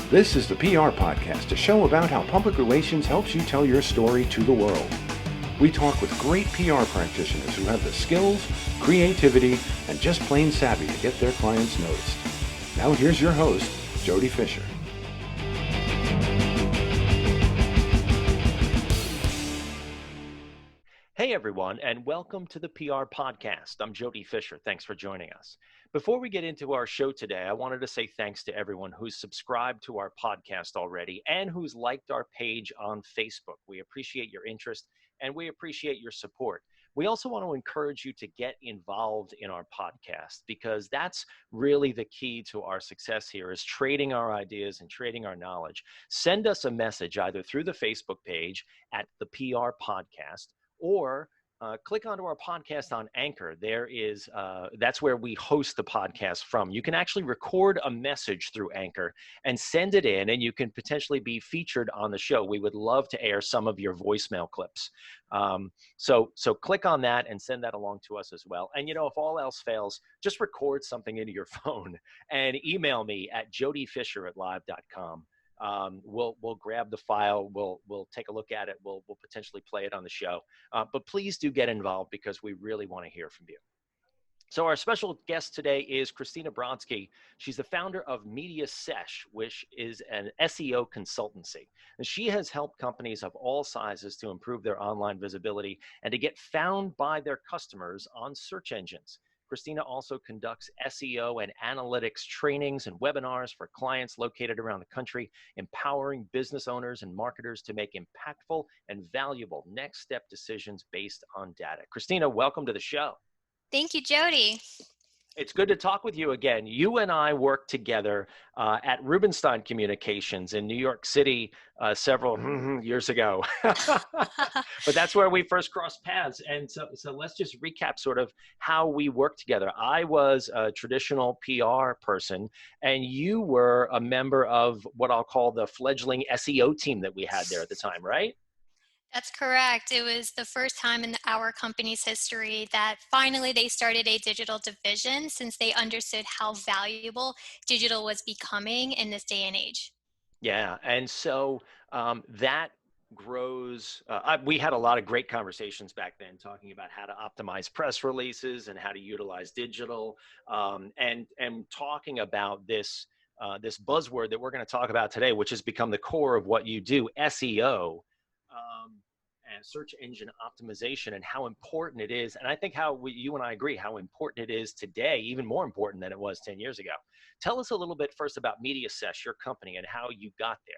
This is the PR Podcast, a show about how public relations helps you tell your story to the world. We talk with great PR practitioners who have the skills, creativity, and just plain savvy to get their clients noticed. Now here's your host, Jody Fisher. Hey everyone, and welcome to the PR Podcast. I'm Jody Fisher. Thanks for joining us. Before we get into our show today, I wanted to say thanks to everyone who's subscribed to our podcast already and who's liked our page on Facebook. We appreciate your interest and we appreciate your support. We also want to encourage you to get involved in our podcast because that's really the key to our success here is trading our ideas and trading our knowledge. Send us a message either through the Facebook page at the PR Podcast or click onto our podcast on Anchor. That's where we host the podcast from. You can actually record a message through Anchor and send it in, and you can potentially be featured on the show. We would love to air some of your voicemail clips. So click on that and send that along to us as well. And if all else fails, just record something into your phone and email me at jodyfisher@live.com. We'll grab the file. We'll take a look at it. We'll potentially play it on the show. But please do get involved because we really want to hear from you. So our special guest today is Christina Brodzky. She's the founder of MediaSesh, which is an SEO consultancy. And she has helped companies of all sizes to improve their online visibility and to get found by their customers on search engines. Christina also conducts SEO and analytics trainings and webinars for clients located around the country, empowering business owners and marketers to make impactful and valuable next step decisions based on data. Christina, welcome to the show. Thank you, Jody. It's good to talk with you again. You and I worked together at Rubenstein Communications in New York City several years ago. But that's where we first crossed paths. And so let's just recap sort of how we worked together. I was a traditional PR person, and you were a member of what I'll call the fledgling SEO team that we had there at the time, right? That's correct. It was the first time in our company's history that finally they started a digital division since they understood how valuable digital was becoming in this day and age. Yeah, and so that grows. We had a lot of great conversations back then talking about how to optimize press releases and how to utilize digital, and talking about this buzzword that we're going to talk about today, which has become the core of what you do, SEO. And search engine optimization and how important it is. And I think you and I agree how important it is today, even more important than it was 10 years ago. Tell us a little bit first about MediaSesh, your company, and how you got there.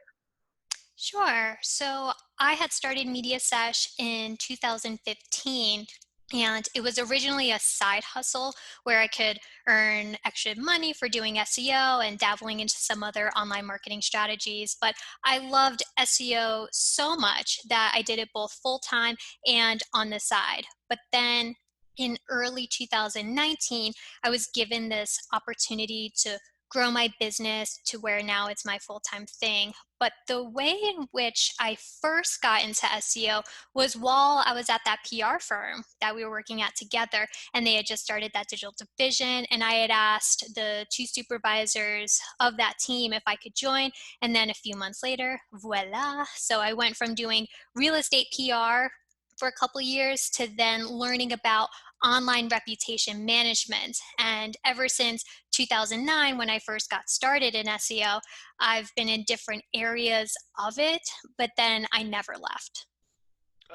Sure. So I had started MediaSesh in 2015. And it was originally a side hustle where I could earn extra money for doing SEO and dabbling into some other online marketing strategies. But I loved SEO so much that I did it both full-time and on the side. But then in early 2019, I was given this opportunity to grow my business to where now it's my full-time thing. But the way in which I first got into SEO was while I was at that PR firm that we were working at together, and they had just started that digital division, and I had asked the two supervisors of that team if I could join, and then a few months later, voila. So I went from doing real estate PR for a couple of years to then learning about online reputation management. And ever since 2009, when I first got started in SEO, I've been in different areas of it, but then I never left.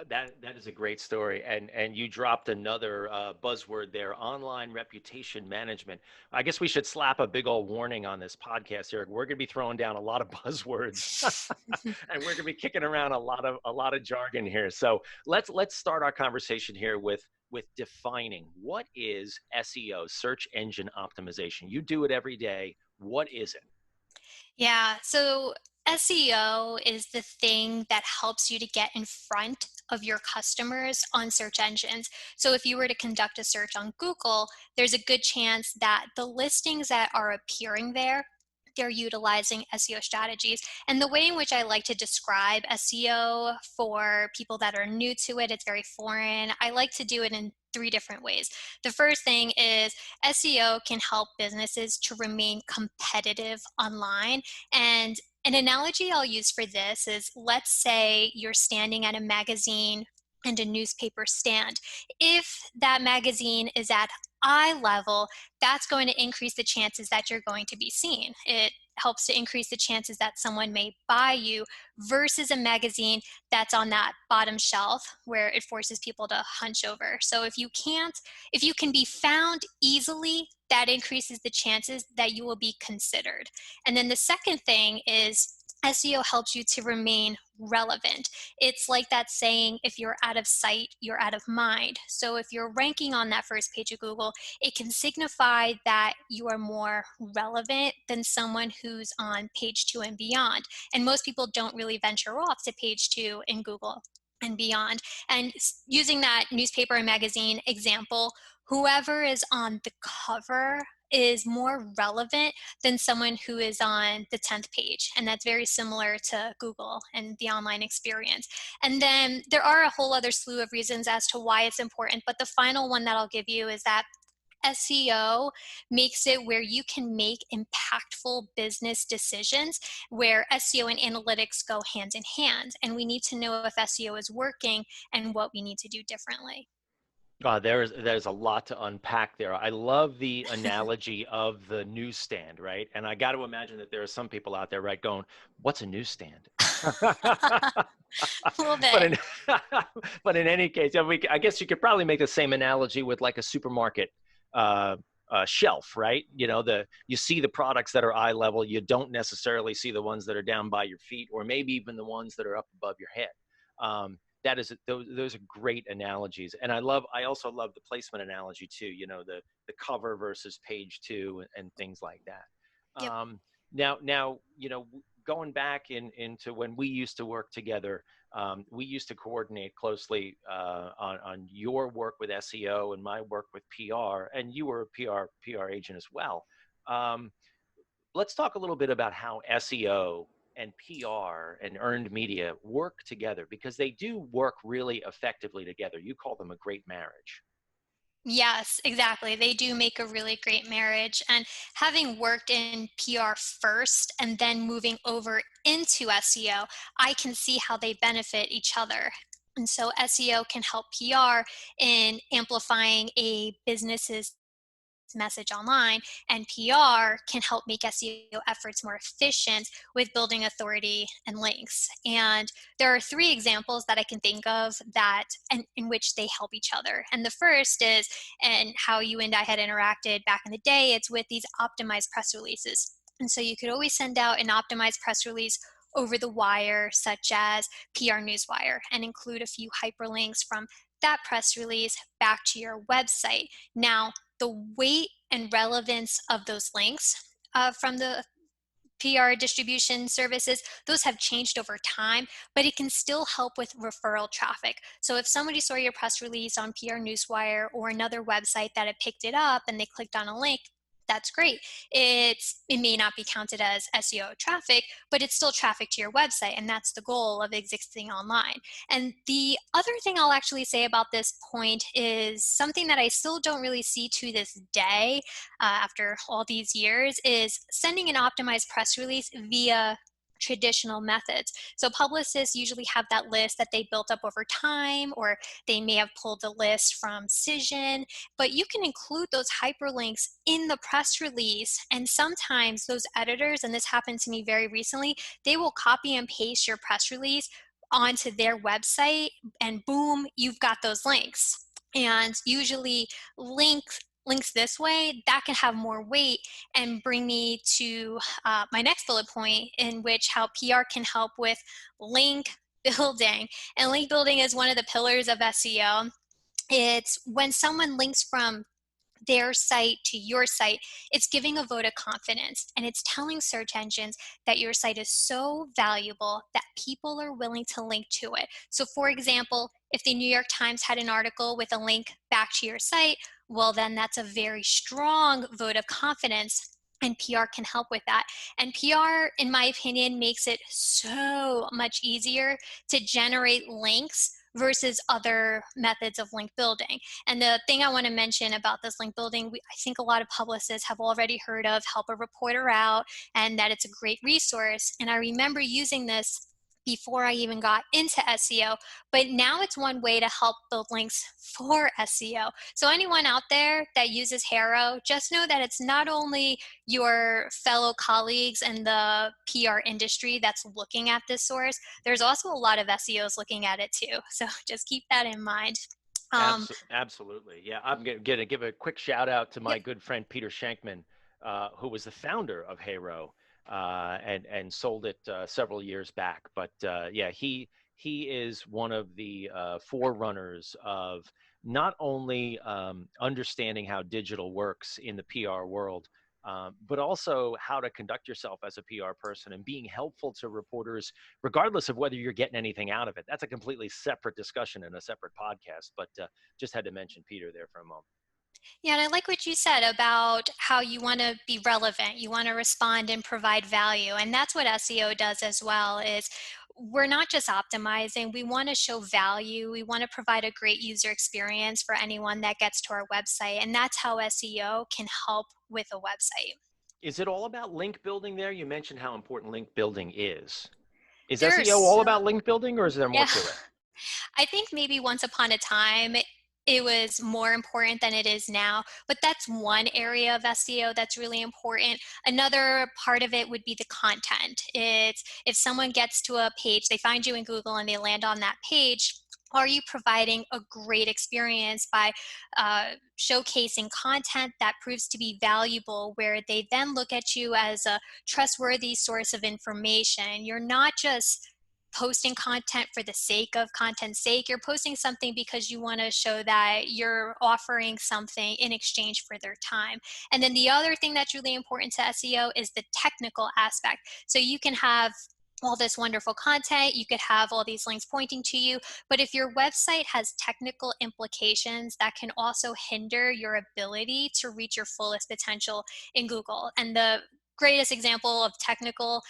That is a great story, and you dropped another buzzword there: online reputation management. I guess we should slap a big old warning on this podcast here. We're going to be throwing down a lot of buzzwords, and we're going to be kicking around a lot of jargon here. So let's start our conversation here with defining what is SEO, search engine optimization. You do it every day. What is it? Yeah, so SEO is the thing that helps you to get in front of your customers on search engines. So if you were to conduct a search on Google, there's a good chance that the listings that are appearing there, they're utilizing SEO strategies. And the way in which I like to describe SEO for people that are new to it, it's very foreign. I like to do it in three different ways. The first thing is SEO can help businesses to remain competitive online. And An analogy I'll use for this is, let's say you're standing at a magazine and a newspaper stand. If that magazine is at eye level, that's going to increase the chances that you're going to be seen. It helps to increase the chances that someone may buy you versus a magazine that's on that bottom shelf where it forces people to hunch over. So if you can be found easily, that increases the chances that you will be considered. And then the second thing is, SEO helps you to remain relevant. It's like that saying, if you're out of sight, you're out of mind. So if you're ranking on that first page of Google, it can signify that you are more relevant than someone who's on page 2 and beyond. And most people don't really venture off to page 2 in Google and beyond. And using that newspaper and magazine example, whoever is on the cover is more relevant than someone who is on the 10th page. And that's very similar to Google and the online experience. And then there are a whole other slew of reasons as to why it's important. But the final one that I'll give you is that SEO makes it where you can make impactful business decisions, where SEO and analytics go hand in hand. And we need to know if SEO is working and what we need to do differently. There's a lot to unpack there. I love the analogy of the newsstand, right? And I got to imagine that there are some people out there, right, going, "What's a newsstand?" A little But bit. in but in any case, I guess you could probably make the same analogy with like a supermarket shelf, right? You see the products that are eye level. You don't necessarily see the ones that are down by your feet, or maybe even the ones that are up above your head. Those are great analogies, and I also love the placement analogy too. The cover versus page 2 and things like that. Yep. Now, going back into when we used to work together, we used to coordinate closely on your work with SEO and my work with PR, and you were a PR agent as well. Let's talk a little bit about how SEO and PR and earned media work together, because they do work really effectively together. You call them a great marriage. Yes, exactly. They do make a really great marriage. And having worked in PR first and then moving over into SEO, I can see how they benefit each other. And so SEO can help PR in amplifying a business's message online, and PR can help make SEO efforts more efficient with building authority and links. And there are three examples that I can think of that and in which they help each other. And the first is, and how you and I had interacted back in the day, it's with these optimized press releases. And so you could always send out an optimized press release over the wire, such as PR Newswire, and include a few hyperlinks from that press release back to your website. Now, the weight and relevance of those links from the PR distribution services, those have changed over time, but it can still help with referral traffic. So if somebody saw your press release on PR Newswire or another website that had picked it up and they clicked on a link, that's great. It may not be counted as SEO traffic, but it's still traffic to your website, and that's the goal of existing online. And the other thing I'll actually say about this point is something that I still don't really see to this day, after all these years, is sending an optimized press release via traditional methods. So publicists usually have that list that they built up over time, or they may have pulled the list from Cision, but you can include those hyperlinks in the press release. And sometimes those editors, and this happened to me very recently, they will copy and paste your press release onto their website, and boom, you've got those links. And usually links this way, that can have more weight and bring me to my next bullet point, in which how PR can help with link building. And link building is one of the pillars of SEO. It's when someone links from their site to your site, it's giving a vote of confidence, and it's telling search engines that your site is so valuable that people are willing to link to it. So for example, if the New York Times had an article with a link back to your site, well, then that's a very strong vote of confidence, and PR can help with that. And PR, in my opinion, makes it so much easier to generate links versus other methods of link building. And the thing I want to mention about this link building, I think a lot of publicists have already heard of Help a Reporter Out, and that it's a great resource. And I remember using this before I even got into SEO, but now it's one way to help build links for SEO. So anyone out there that uses Haro, just know that it's not only your fellow colleagues in the PR industry that's looking at this source, there's also a lot of SEOs looking at it too. So just keep that in mind. Absolutely. Yeah, I'm going to give a quick shout out to my Yep. good friend Peter Shankman, who was the founder of Haro and sold it several years back. But yeah, he is one of the forerunners of not only understanding how digital works in the PR world, but also how to conduct yourself as a PR person and being helpful to reporters, regardless of whether you're getting anything out of it. That's a completely separate discussion and a separate podcast, but just had to mention Peter there for a moment. Yeah, and I like what you said about how you want to be relevant. You want to respond and provide value. And that's what SEO does as well, is we're not just optimizing, we want to show value. We want to provide a great user experience for anyone that gets to our website. And that's how SEO can help with a website. Is it all about link building there? You mentioned how important link building is. Is SEO There's all about link building, or is there more Yeah. to it? I think maybe once upon a time it was more important than it is now, but that's one area of SEO that's really important. Another part of it would be the content. It's if someone gets to a page, they find you in Google and they land on that page, are you providing a great experience by showcasing content that proves to be valuable, where they then look at you as a trustworthy source of information? You're not just posting content for the sake of content's sake. You're posting something because you want to show that you're offering something in exchange for their time. And then the other thing that's really important to SEO is the technical aspect. So you can have all this wonderful content, you could have all these links pointing to you, but if your website has technical implications, that can also hinder your ability to reach your fullest potential in Google. And the greatest example of technical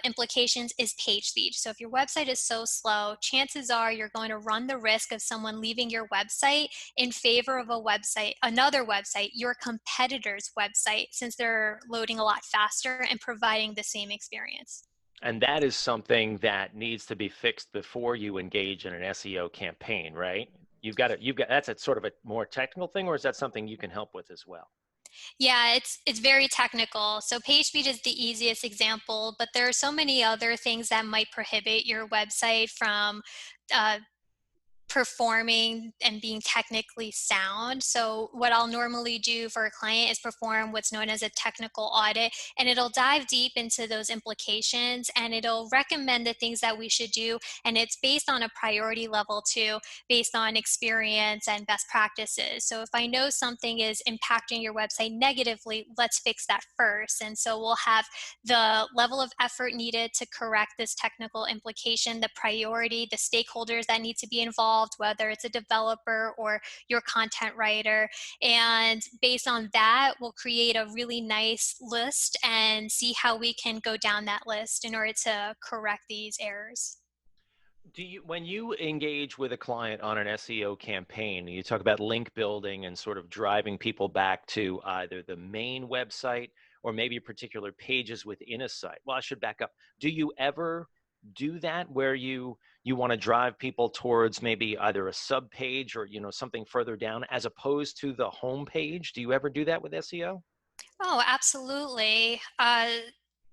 implications is page speed. So if your website is so slow, chances are you're going to run the risk of someone leaving your website in favor of another website, your competitor's website, since they're loading a lot faster and providing the same experience. And that is something that needs to be fixed before you engage in an SEO campaign, right? That's a sort of a more technical thing, or is that something you can help with as well? Yeah, it's very technical. So page speed is the easiest example, but there are so many other things that might prohibit your website from uh, performing and being technically sound. So what I'll normally do for a client is perform what's known as a technical audit, and it'll dive deep into those implications and it'll recommend the things that we should do. And it's based on a priority level too, based on experience and best practices. So if I know something is impacting your website negatively, let's fix that first. And so we'll have the level of effort needed to correct this technical implication, the priority, the stakeholders that need to be involved, whether it's a developer or your content writer. And based on that, we'll create a really nice list and see how we can go down that list in order to correct these errors. When you engage with a client on an SEO campaign, you talk about link building and sort of driving people back to either the main website or maybe particular pages within a site. Well, I should back up. Do you ever do that where you want to drive people towards maybe either a sub page or something further down as opposed to the home page? Do you ever do that with SEO? Oh, absolutely.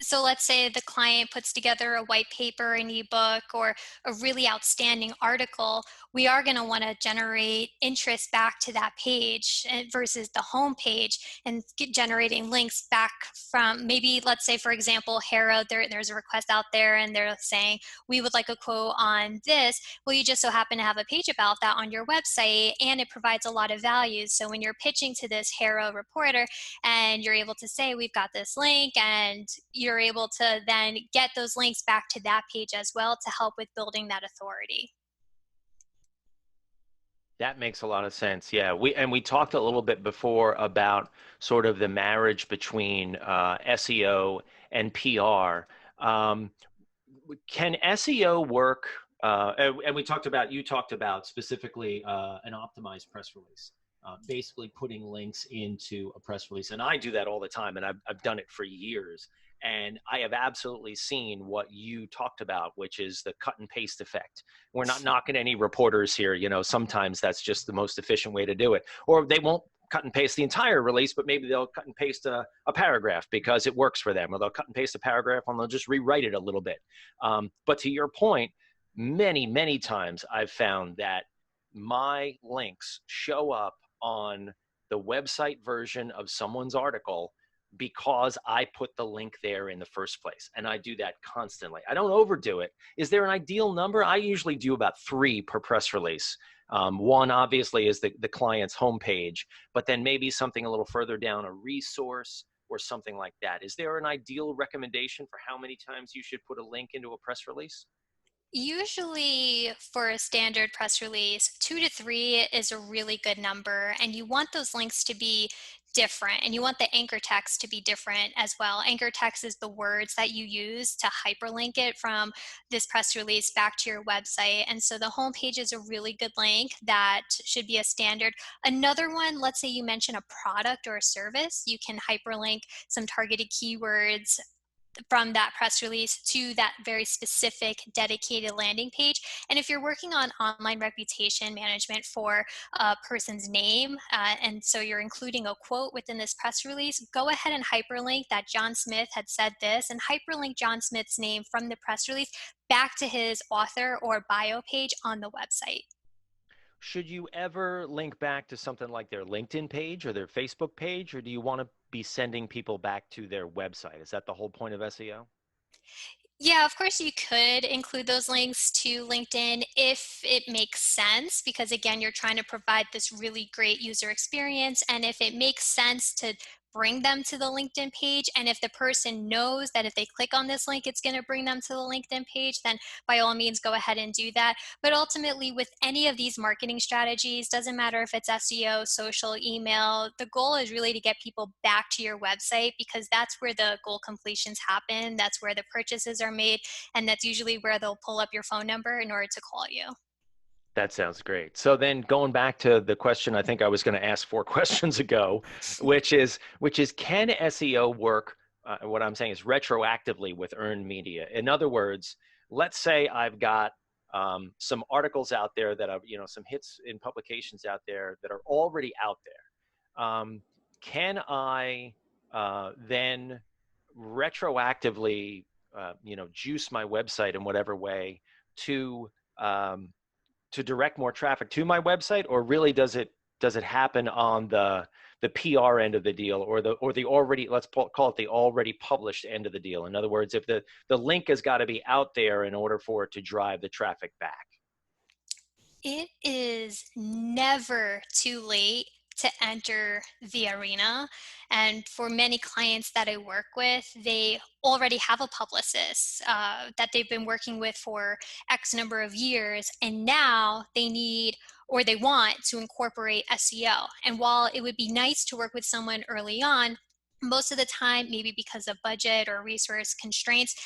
So let's say the client puts together a white paper, an ebook, or a really outstanding article. We are going to want to generate interest back to that page versus the home page, and generating links back from maybe, let's say, for example, Haro, there's a request out there and they're saying, we would like a quote on this. Well, you just so happen to have a page about that on your website, and it provides a lot of value. So when you're pitching to this Haro reporter, and you're able to say, we've got this link, and you're able to then get those links back to that page as well to help with building that authority. That makes a lot of sense. Yeah, we talked a little bit before about sort of the marriage between SEO and PR. Can SEO work and you talked about specifically an optimized press release, basically putting links into a press release. And I do that all the time, and I've done it for years. And I have absolutely seen what you talked about, which is the cut and paste effect. We're not knocking any reporters here. Sometimes that's just the most efficient way to do it. Or they won't cut and paste the entire release, but maybe they'll cut and paste a paragraph because it works for them. Or they'll cut and paste a paragraph and they'll just rewrite it a little bit. But to your point, many, many times I've found that my links show up on the website version of someone's article because I put the link there in the first place. And I do that constantly. I don't overdo it. Is there an ideal number? I usually do about 3 per press release. One obviously is the client's homepage, but then maybe something a little further down, a resource or something like that. Is there an ideal recommendation for how many times you should put a link into a press release? Usually for a standard press release, 2 to 3 is a really good number, and you want those links to be different, and you want the anchor text to be different as well. Anchor text is the words that you use to hyperlink it from this press release back to your website. And so the homepage is a really good link that should be a standard. Another one, let's say you mention a product or a service, you can hyperlink some targeted keywords from that press release to that very specific dedicated landing page. And if you're working on online reputation management for a person's name, and so you're including a quote within this press release, go ahead and hyperlink that John Smith had said this, and hyperlink John Smith's name from the press release back to his author or bio page on the website. Should you ever link back to something like their LinkedIn page or their Facebook page, or do you want to be sending people back to their website? Is that the whole point of SEO? Yeah, of course, you could include those links to LinkedIn if it makes sense, because again, you're trying to provide this really great user experience. And if it makes sense to bring them to the LinkedIn page, and if the person knows that if they click on this link, it's going to bring them to the LinkedIn page, then by all means, go ahead and do that. But ultimately, with any of these marketing strategies, doesn't matter if it's SEO, social, email, the goal is really to get people back to your website, because that's where the goal completions happen. That's where the purchases are made. And that's usually where they'll pull up your phone number in order to call you. That sounds great. So then going back to the question I think I was going to ask 4 questions ago, which is can SEO work, what I'm saying is retroactively with earned media? In other words, let's say I've got some articles out there that have, some hits in publications out there that are already out there. Can I then retroactively, juice my website in whatever way to um, direct more traffic to my website, or really does it happen on the PR end of the deal, or the already, let's call it the already published end of the deal? In other words, if the link has got to be out there in order for it to drive the traffic back. It is never too late to enter the arena. And for many clients that I work with, they already have a publicist that they've been working with for X number of years. And now they need or they want to incorporate SEO. And while it would be nice to work with someone early on, most of the time, maybe because of budget or resource constraints,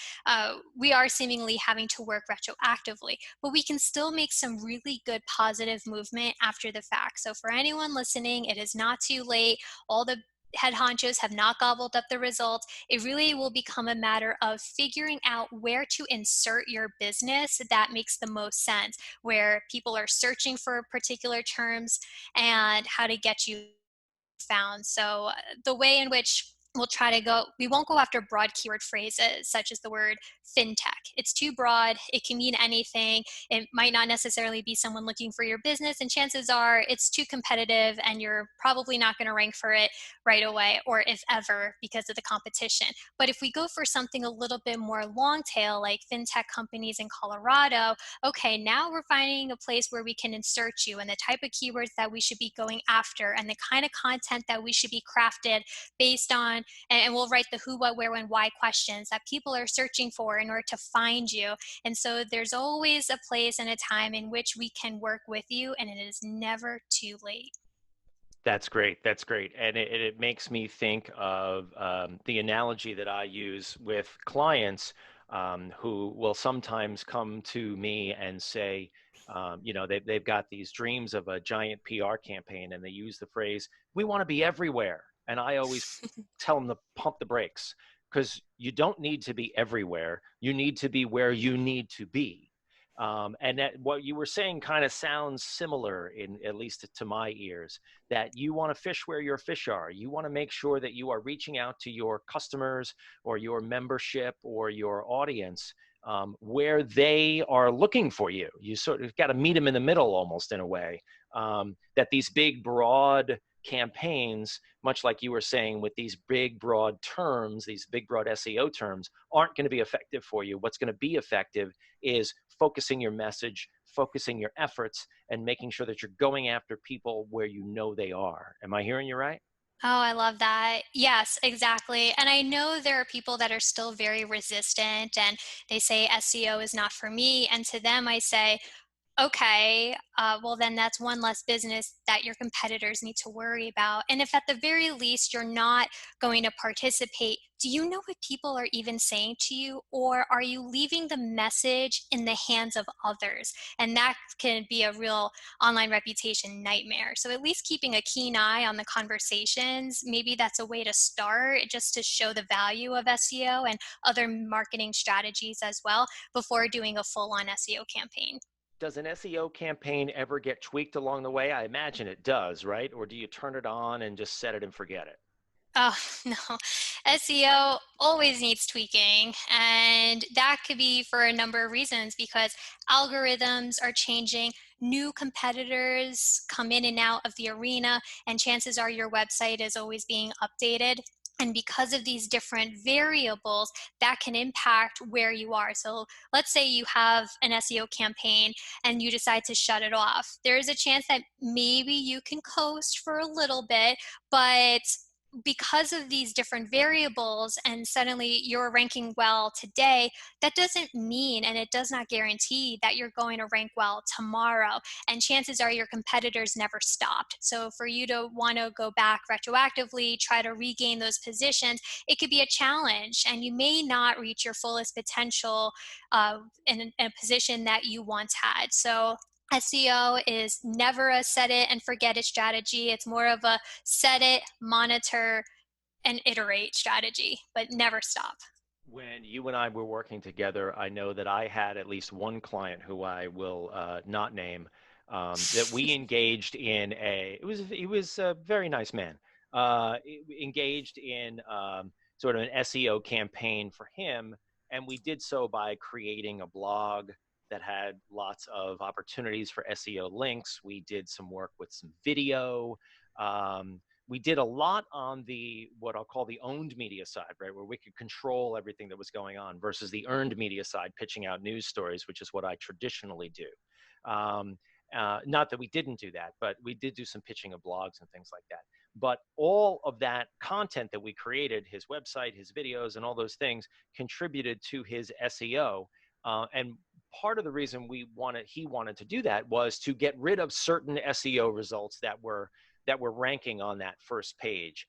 we are seemingly having to work retroactively, but we can still make some really good positive movement after the fact. So for anyone listening, it is not too late. All the head honchos have not gobbled up the results. It really will become a matter of figuring out where to insert your business that makes the most sense, where people are searching for particular terms, and how to get you found. So the way in which we'll try to go, we won't go after broad keyword phrases such as the word fintech. It's too broad. It can mean anything. It might not necessarily be someone looking for your business, and chances are it's too competitive and you're probably not going to rank for it right away, or if ever, because of the competition. But if we go for something a little bit more long tail, like fintech companies in Colorado, okay, now we're finding a place where we can insert you, and the type of keywords that we should be going after, and the kind of content that we should be crafted based on, and we'll write the who, what, where, when, why questions that people are searching for in order to find you. And so there's always a place and a time in which we can work with you, and it is never too late. That's great. That's great. And it makes me think of the analogy that I use with clients who will sometimes come to me and say, they've got these dreams of a giant PR campaign, and they use the phrase, "We want to be everywhere." And I always tell them to pump the brakes, because you don't need to be everywhere. You need to be where you need to be. And that what you were saying kind of sounds similar, in at least to my ears, that you want to fish where your fish are. You want to make sure that you are reaching out to your customers or your membership or your audience, where they are looking for you. You sort of got to meet them in the middle, almost, in a way. That these big, broad campaigns, much like you were saying, with these big, broad terms, these big, broad SEO terms, aren't going to be effective for you. What's going to be effective is focusing your message, focusing your efforts, and making sure that you're going after people where you know they are. Am I hearing you right? Oh, I love that. Yes, exactly. And I know there are people that are still very resistant and they say SEO is not for me. And to them, I say, okay, well, then that's one less business that your competitors need to worry about. And if at the very least you're not going to participate, do you know what people are even saying to you? Or are you leaving the message in the hands of others? And that can be a real online reputation nightmare. So at least keeping a keen eye on the conversations, maybe that's a way to start, just to show the value of SEO and other marketing strategies as well before doing a full-on SEO campaign. Does an SEO campaign ever get tweaked along the way? I imagine it does, right? Or do you turn it on and just set it and forget it? Oh, no. SEO always needs tweaking, and that could be for a number of reasons because algorithms are changing, new competitors come in and out of the arena, and chances are your website is always being updated. And because of these different variables, that can impact where you are. So let's say you have an SEO campaign and you decide to shut it off. There is a chance that maybe you can coast for a little bit, but because of these different variables and suddenly you're ranking well today, that doesn't mean and it does not guarantee that you're going to rank well tomorrow. And chances are your competitors never stopped. So for you to want to go back retroactively, try to regain those positions, it could be a challenge and you may not reach your fullest potential in a position that you once had. So SEO is never a set it and forget it strategy. It's more of a set it, monitor, and iterate strategy, but never stop. When you and I were working together, I know that I had at least one client who I will not name, that we engaged in he was a very nice man, engaged in sort of an SEO campaign for him. And we did so by creating a blog that had lots of opportunities for SEO links. We did some work with some video. We did a lot on the what I'll call the owned media side, right, where we could control everything that was going on, versus the earned media side, pitching out news stories, which is what I traditionally do. Not that we didn't do that, but we did do some pitching of blogs and things like that. But all of that content that we created, his website, his videos, and all those things, contributed to his SEO. And part of the reason he wanted to do that was to get rid of certain SEO results that were ranking on that first page.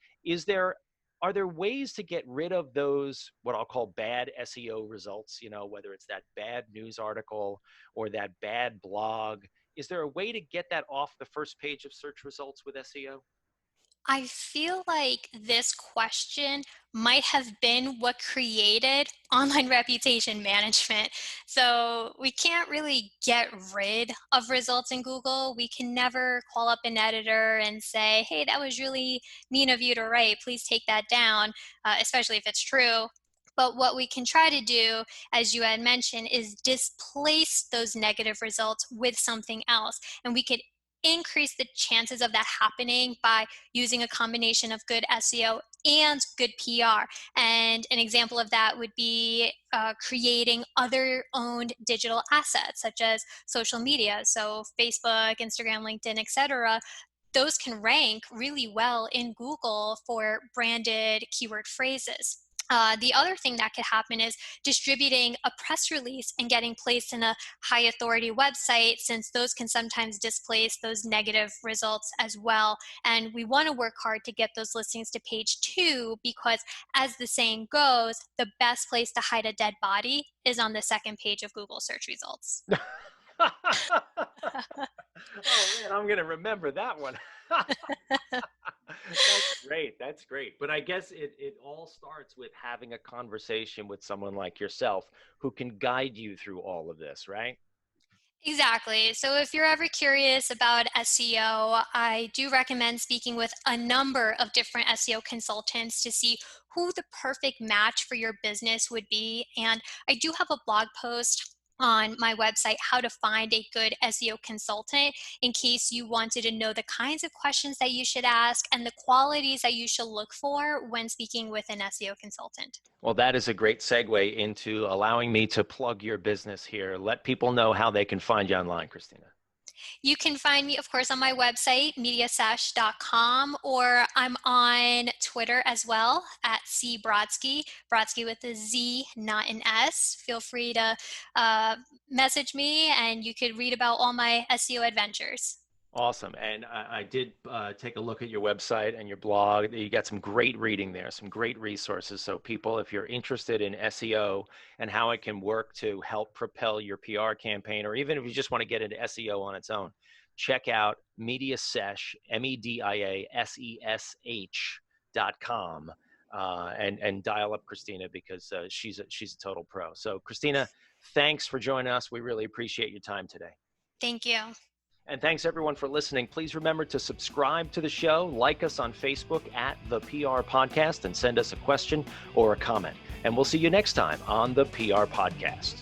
Are there ways to get rid of those, what I'll call bad SEO results, whether it's that bad news article or that bad blog? Is there a way to get that off the first page of search results with SEO? I feel like this question might have been what created online reputation management. So we can't really get rid of results in Google. We can never call up an editor and say, hey, that was really mean of you to write. Please take that down, especially if it's true. But what we can try to do, as you had mentioned, is displace those negative results with something else. And we could increase the chances of that happening by using a combination of good SEO and good PR. And an example of that would be creating other owned digital assets, such as social media. So Facebook, Instagram, LinkedIn, etc. Those can rank really well in Google for branded keyword phrases. The other thing that could happen is distributing a press release and getting placed in a high authority website, since those can sometimes displace those negative results as well. And we want to work hard to get those listings to page 2, because as the saying goes, the best place to hide a dead body is on the second page of Google search results. Oh man, I'm going to remember that one. That's great. That's great. But I guess it all starts with having a conversation with someone like yourself who can guide you through all of this, right? Exactly. So if you're ever curious about SEO, I do recommend speaking with a number of different SEO consultants to see who the perfect match for your business would be. And I do have a blog post on my website, how to find a good SEO consultant, in case you wanted to know the kinds of questions that you should ask and the qualities that you should look for when speaking with an SEO consultant. Well, that is a great segue into allowing me to plug your business here. Let people know how they can find you online, Christina. You can find me, of course, on my website, MediaSesh.com, or I'm on Twitter as well at CBrodsky, Brodsky with a Z, not an S. Feel free to message me, and you could read about all my SEO adventures. Awesome. And I did take a look at your website and your blog. You got some great reading there, some great resources. So people, if you're interested in SEO and how it can work to help propel your PR campaign, or even if you just want to get into SEO on its own, check out MediaSesh, MediaSesh.com, and dial up Christina, because she's a total pro. So Christina, thanks for joining us. We really appreciate your time today. Thank you. And thanks everyone for listening. Please remember to subscribe to the show, like us on Facebook at The PR Podcast, and send us a question or a comment. And we'll see you next time on The PR Podcast.